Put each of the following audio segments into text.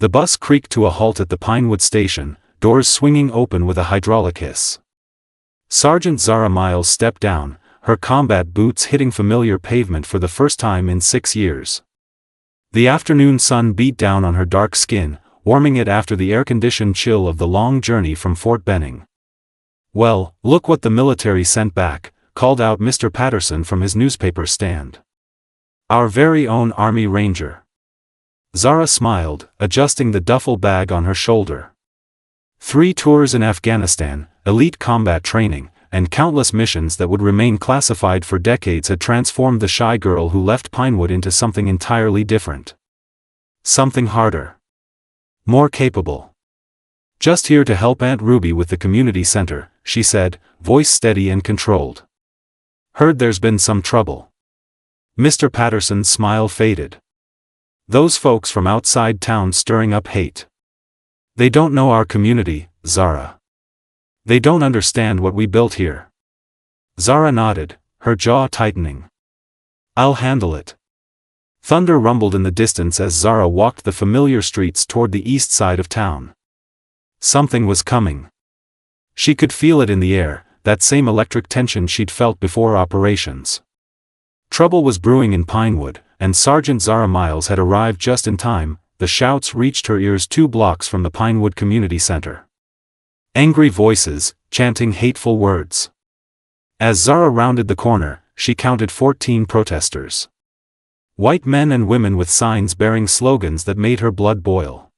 The bus creaked to a halt at the Pinewood station, doors swinging open with a hydraulic hiss. Sergeant Zara Miles stepped down, her combat boots hitting familiar pavement for the first time in 6 years. The afternoon sun beat down on her dark skin, warming it after the air-conditioned chill of the long journey from Fort Benning. "Well, look what the military sent back," called out Mr. Patterson from his newspaper stand. "Our very own Army Ranger." Zara smiled, adjusting the duffel bag on her shoulder. 3 tours in Afghanistan, elite combat training, and countless missions that would remain classified for decades had transformed the shy girl who left Pinewood into something entirely different. Something harder. More capable. "Just here to help Aunt Ruby with the community center," she said, voice steady and controlled. "Heard there's been some trouble." Mr. Patterson's smile faded. "Those folks from outside town stirring up hate. They don't know our community, Zara. They don't understand what we built here." Zara nodded, her jaw tightening. "I'll handle it." Thunder rumbled in the distance as Zara walked the familiar streets toward the east side of town. Something was coming. She could feel it in the air, that same electric tension she'd felt before operations. Trouble was brewing in Pinewood, and Sergeant Zara Miles had arrived just in time. The shouts reached her ears 2 blocks from the Pinewood Community Center. Angry voices, chanting hateful words. As Zara rounded the corner, she counted 14 protesters. White men and women with signs bearing slogans that made her blood boil.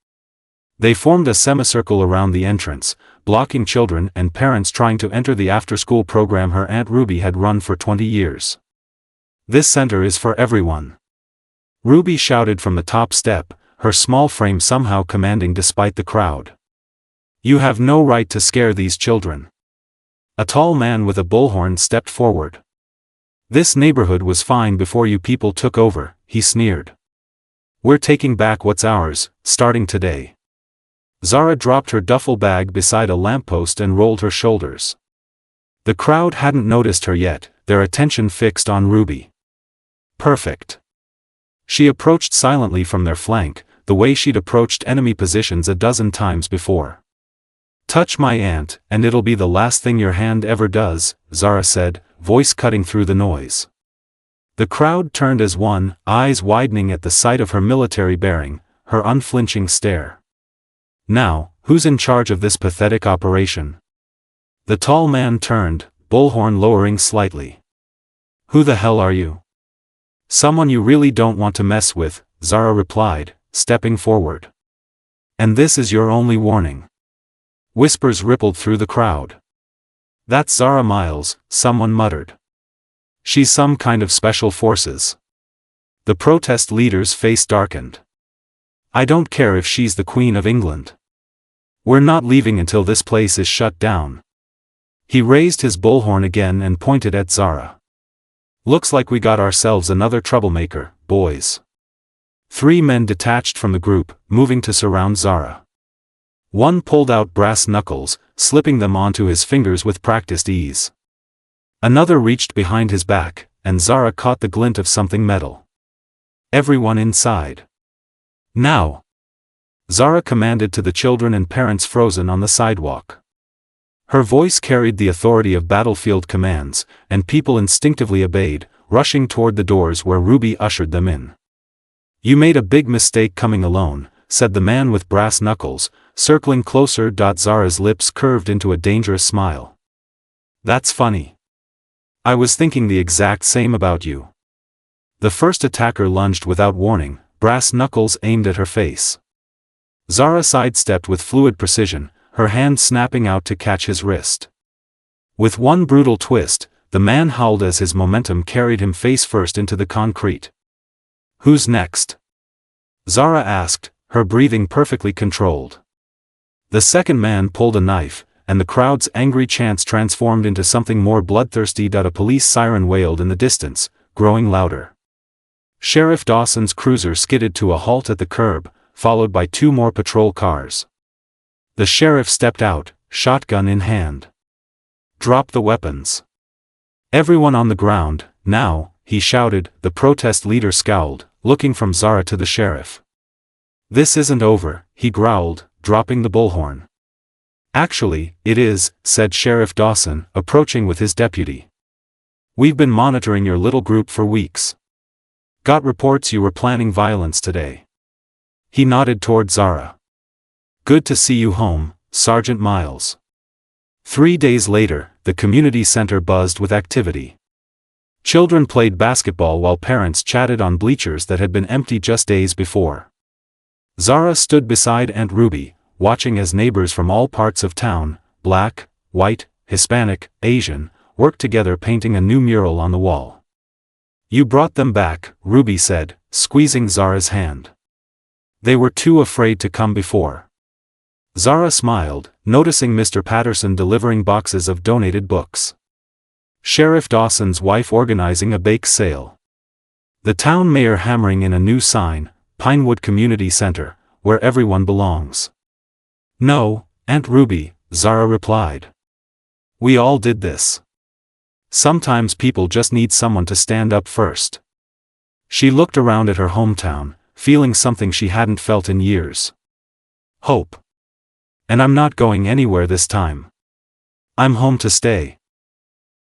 They formed a semicircle around the entrance, blocking children and parents trying to enter the after-school program her Aunt Ruby had run for 20 years. "This center is for everyone," Ruby shouted from the top step, her small frame somehow commanding despite the crowd. "You have no right to scare these children." A tall man with a bullhorn stepped forward. "This neighborhood was fine before you people took over," he sneered. "We're taking back what's ours, starting today." Zara dropped her duffel bag beside a lamppost and rolled her shoulders. The crowd hadn't noticed her yet, their attention fixed on Ruby. Perfect. She approached silently from their flank, the way she'd approached enemy positions a dozen times before. "Touch my aunt, and it'll be the last thing your hand ever does," Zara said, voice cutting through the noise. The crowd turned as one, eyes widening at the sight of her military bearing, her unflinching stare. "Now, who's in charge of this pathetic operation?" The tall man turned, bullhorn lowering slightly. "Who the hell are you?" "Someone you really don't want to mess with," Zara replied, stepping forward. "And this is your only warning." Whispers rippled through the crowd. "That's Zara Miles," someone muttered. "She's some kind of special forces." The protest leader's face darkened. "I don't care if she's the Queen of England. We're not leaving until this place is shut down." He raised his bullhorn again and pointed at Zara. "Looks like we got ourselves another troublemaker, boys." 3 men detached from the group, moving to surround Zara. One pulled out brass knuckles, slipping them onto his fingers with practiced ease. Another reached behind his back, and Zara caught the glint of something metal. "Everyone inside. Now!" Zara commanded to the children and parents frozen on the sidewalk. Her voice carried the authority of battlefield commands, and people instinctively obeyed, rushing toward the doors where Ruby ushered them in. "You made a big mistake coming alone," said the man with brass knuckles, circling closer. Zara's lips curved into a dangerous smile. "That's funny. I was thinking the exact same about you." The first attacker lunged without warning, brass knuckles aimed at her face. Zara sidestepped with fluid precision, her hand snapping out to catch his wrist. With one brutal twist, the man howled as his momentum carried him face first into the concrete. "Who's next?" Zara asked, her breathing perfectly controlled. The second man pulled a knife, and the crowd's angry chants transformed into something more bloodthirsty. A police siren wailed in the distance, growing louder. Sheriff Dawson's cruiser skidded to a halt at the curb, followed by 2 more patrol cars. The sheriff stepped out, shotgun in hand. "Drop the weapons. Everyone on the ground, now," he shouted. The protest leader scowled, looking from Zara to the sheriff. This isn't over, he growled, dropping the bullhorn. Actually, it is, said Sheriff Dawson, approaching with his deputy. We've been monitoring your little group for weeks. Got reports you were planning violence today. He nodded toward Zara. Good to see you home, Sergeant Miles. 3 days later, the community center buzzed with activity. Children played basketball while parents chatted on bleachers that had been empty just days before. Zara stood beside Aunt Ruby, watching as neighbors from all parts of town, black, white, Hispanic, Asian, worked together painting a new mural on the wall. You brought them back, Ruby said, squeezing Zara's hand. They were too afraid to come before. Zara smiled, noticing Mr. Patterson delivering boxes of donated books. Sheriff Dawson's wife organizing a bake sale. The town mayor hammering in a new sign, Pinewood Community Center, where everyone belongs. No, Aunt Ruby, Zara replied. We all did this. Sometimes people just need someone to stand up first. She looked around at her hometown, feeling something she hadn't felt in years. Hope. And I'm not going anywhere this time. I'm home to stay.